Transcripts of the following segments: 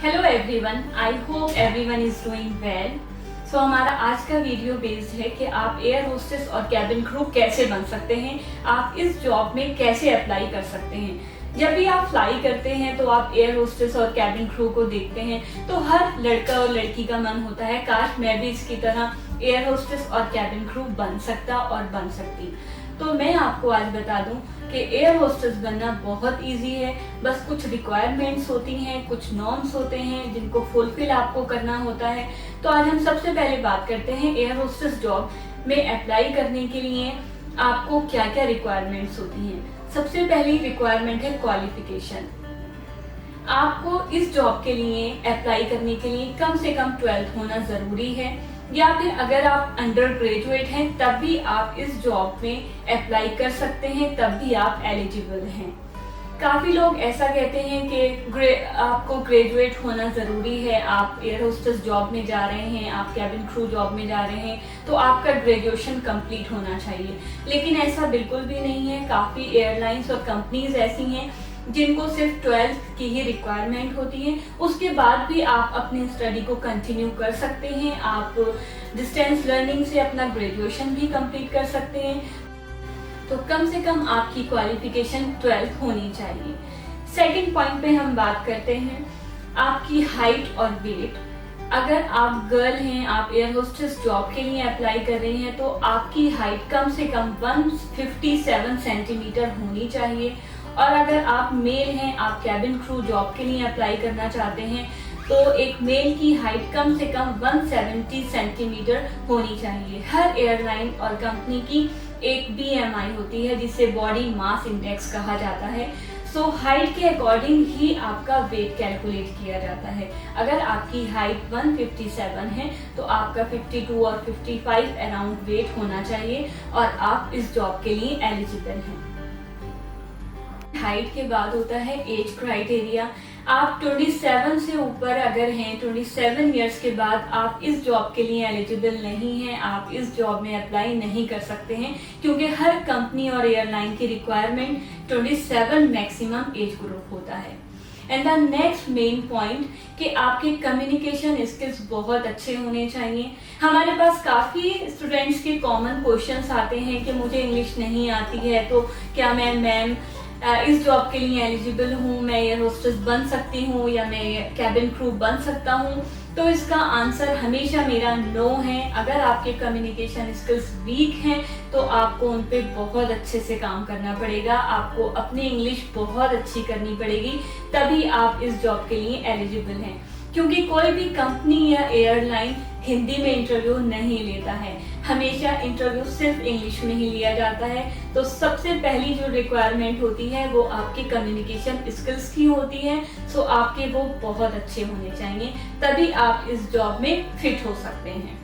Hello everyone, I hope everyone is doing well. So हमारा आज का वीडियो बेस्ड है कि आप एयर होस्टेस और कैबिन क्रू कैसे बन सकते हैं, आप इस जॉब में कैसे अप्लाई कर सकते हैं। जब भी आप फ्लाई करते हैं तो आप एयर होस्टेस और कैबिन क्रू को देखते हैं तो हर लड़का और लड़की का मन होता है काश मैं भी इसकी तरह एयर होस्टेस और कैबिन क्रू बन सकता और बन सकती। तो मैं आपको आज बता दूं कि एयर होस्टेस बनना बहुत इजी है। बस कुछ रिक्वायरमेंट्स होती हैं, कुछ नॉर्म्स होते हैं जिनको फुलफिल आपको करना होता है। तो आज हम सबसे पहले बात करते हैं एयर होस्टेस जॉब में अप्लाई करने के लिए आपको क्या क्या रिक्वायरमेंट्स होती हैं। सबसे पहली रिक्वायरमेंट है क्वालिफिकेशन। आपको इस जॉब के लिए अप्लाई करने के लिए कम से कम 12th होना जरूरी है, या फिर अगर आप अंडर ग्रेजुएट हैं तब भी आप इस जॉब में अप्लाई कर सकते हैं, तब भी आप एलिजिबल हैं। काफी लोग ऐसा कहते हैं कि आपको ग्रेजुएट होना जरूरी है, आप एयर होस्टेस जॉब में जा रहे हैं, आप कैबिन क्रू जॉब में जा रहे हैं तो आपका ग्रेजुएशन कंप्लीट होना चाहिए, लेकिन ऐसा बिल्कुल भी नहीं है। काफी एयरलाइंस और कंपनीज ऐसी हैं जिनको सिर्फ 12th की ही रिक्वायरमेंट होती है, उसके बाद भी आप अपनी स्टडी को कंटिन्यू कर सकते हैं। आप डिस्टेंस लर्निंग से अपना ग्रेजुएशन भी कंप्लीट कर सकते हैं। तो कम से कम आपकी क्वालिफिकेशन 12th होनी चाहिए। सेकंड पॉइंट पे हम बात करते हैं आपकी हाइट और वेट। अगर आप गर्ल हैं, आप एयर होस्टेस जॉब के लिए अप्लाई कर रहे हैं तो आपकी हाइट कम से कम 157 सेंटीमीटर होनी चाहिए, और अगर आप मेल हैं, आप कैबिन क्रू जॉब के लिए अप्लाई करना चाहते हैं तो एक मेल की हाइट कम से कम 170 सेंटीमीटर होनी चाहिए। हर एयरलाइन और कंपनी की एक BMI होती है जिसे बॉडी मास इंडेक्स कहा जाता है। सो हाइट के अकॉर्डिंग ही आपका वेट कैलकुलेट किया जाता है। अगर आपकी हाइट 157 है तो आपका 52 और 55 अराउंड वेट होना चाहिए और आप इस जॉब के लिए एलिजिबल हैं। हाइट के बाद होता है एज क्राइटेरिया। आप 27 से ऊपर अगर हैं, 27 इयर्स के बाद आप इस जॉब के लिए एलिजिबल नहीं हैं, आप इस जॉब में अप्लाई नहीं कर सकते हैं, क्योंकि हर कंपनी और एयरलाइन की रिक्वायरमेंट 27 मैक्सिमम एज ग्रुप होता है। And the next main point कि आपके कम्युनिकेशन स्किल्स बहुत अच्छे होने चाहिए। हमारे पास काफ़ी स्टूडेंट्स के कॉमन क्वेश्चंस आते हैं कि मुझे इंग्लिश नहीं आती है तो क्या मैं मैम इस जॉब के लिए एलिजिबल हूँ, मैं एयर होस्टेस बन सकती हूँ या मैं कैबिन क्रू बन सकता हूँ। तो इसका आंसर हमेशा मेरा नो है। अगर आपके कम्युनिकेशन स्किल्स वीक हैं तो आपको उन पे बहुत अच्छे से काम करना पड़ेगा, आपको अपनी इंग्लिश बहुत अच्छी करनी पड़ेगी, तभी आप इस जॉब के लिए एलिजिबल हैं। क्योंकि कोई भी कंपनी या एयरलाइन हिंदी में इंटरव्यू नहीं लेता है, हमेशा इंटरव्यू सिर्फ इंग्लिश में ही लिया जाता है। तो सबसे पहली जो रिक्वायरमेंट होती है वो आपकी कम्युनिकेशन स्किल्स की होती है। सो आपके वो बहुत अच्छे होने चाहिए, तभी आप इस जॉब में फिट हो सकते हैं।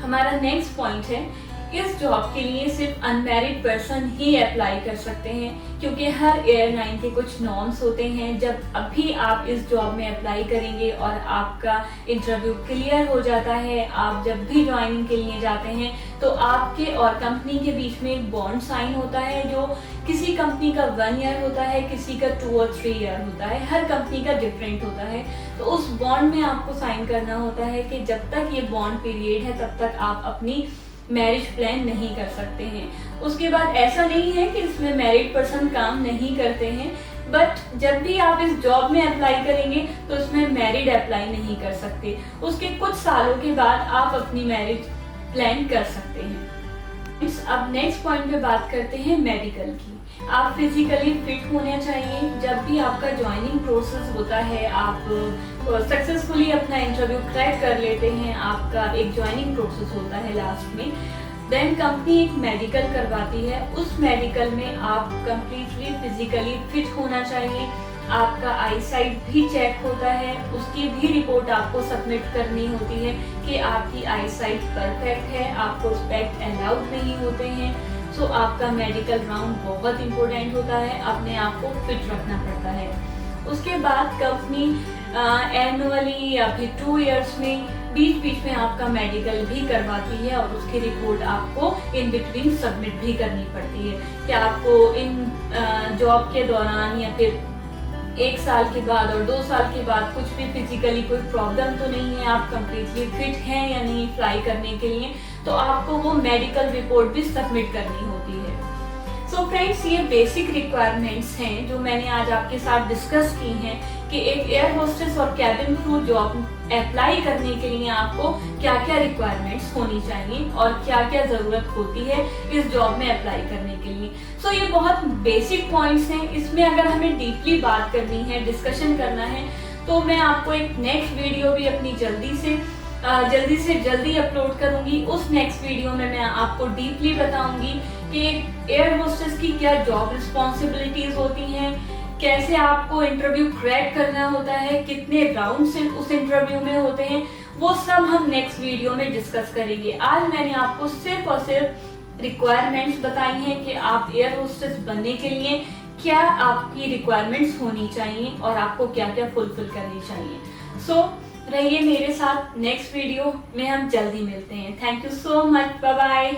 हमारा नेक्स्ट पॉइंट है इस जॉब के लिए सिर्फ अनमैरिड पर्सन ही अप्लाई कर सकते हैं, क्योंकि हर एयरलाइन के कुछ नॉर्म्स होते हैं। जब अभी आप इस जॉब में अप्लाई करेंगे और आपका इंटरव्यू क्लियर हो जाता है, आप जब भी ज्वाइनिंग के लिए जाते हैं तो आपके और कंपनी के बीच में एक बॉन्ड साइन होता है, जो किसी कंपनी का 1 ईयर होता है, किसी का 2 और 3 ईयर होता है, हर कंपनी का डिफरेंट होता है। तो उस बॉन्ड में आपको साइन करना होता है कि जब तक ये बॉन्ड पीरियड है तब तक आप अपनी मैरिज प्लान नहीं कर सकते हैं। उसके बाद ऐसा नहीं है कि इसमें मैरिड पर्सन काम नहीं करते हैं, बट जब भी आप इस जॉब में अप्लाई करेंगे तो इसमें मैरिड अप्लाई नहीं कर सकते। उसके कुछ सालों के बाद आप अपनी मैरिज प्लान कर सकते हैं। अब नेक्स्ट पॉइंट पे बात करते हैं मेडिकल की। आप फिजिकली फिट होने चाहिए। जब भी आपका ज्वाइनिंग प्रोसेस होता है, आप सक्सेसफुली अपना इंटरव्यू क्रैक कर लेते हैं, आपका एक ज्वाइनिंग प्रोसेस होता है लास्ट में, देन कंपनी एक मेडिकल करवाती है। उस मेडिकल में आप कंप्लीटली फिजिकली फिट होना चाहिए। आपका आई साइट भी चेक होता है, उसकी भी रिपोर्ट आपको सबमिट करनी होती है कि आपकी आई साइट परफेक्ट है, आपको स्पेक्ट अलाउड नहीं होते हैं। सो आपका मेडिकल राउंड बहुत इंपॉर्टेंट होता है, अपने आप को फिट रखना पड़ता है। उसके बाद कंपनी एनुअली या फिर 2 इयर्स में बीच में आपका मेडिकल भी करवाती है और उसकी रिपोर्ट आपको इन बिटवीन सबमिट भी करनी पड़ती है कि आपको इन जॉब के दौरान या फिर 1 साल के बाद और 2 साल के बाद कुछ भी फिजिकली कोई प्रॉब्लम तो नहीं है, आप कंप्लीटली फिट हैं या नहीं फ्लाई करने के लिए, तो आपको वो मेडिकल रिपोर्ट भी सबमिट करनी होती है। सो फ्रेंड्स, ये बेसिक रिक्वायरमेंट्स हैं जो मैंने आज आपके साथ डिस्कस की हैं कि एक एयर होस्टेस और कैबिन क्रू जॉब अप्लाई करने के लिए आपको क्या क्या रिक्वायरमेंट्स होनी चाहिए और क्या क्या जरूरत होती है इस जॉब में अप्लाई करने के लिए। सो ये बहुत बेसिक पॉइंट्स हैं, इसमें अगर हमें डीपली बात करनी है, डिस्कशन करना है, तो मैं आपको एक नेक्स्ट वीडियो भी अपनी जल्दी से जल्दी अपलोड करूंगी। उस नेक्स्ट वीडियो में मैं आपको डीपली बताऊंगी कि एयर होस्टेस की क्या जॉब रिस्पॉन्सिबिलिटीज होती हैं, कैसे आपको इंटरव्यू क्रैक करना होता है, कितने राउंड्स उस इंटरव्यू में होते हैं, वो सब हम नेक्स्ट वीडियो में डिस्कस करेंगे। आज मैंने आपको सिर्फ और सिर्फ रिक्वायरमेंट्स बताई हैं कि आप एयर होस्टेस बनने के लिए क्या आपकी रिक्वायरमेंट्स होनी चाहिए और आपको क्या क्या फुलफिल करनी चाहिए। सो रहिए मेरे साथ, नेक्स्ट वीडियो में हम जल्दी मिलते हैं। Thank you so much, bye bye.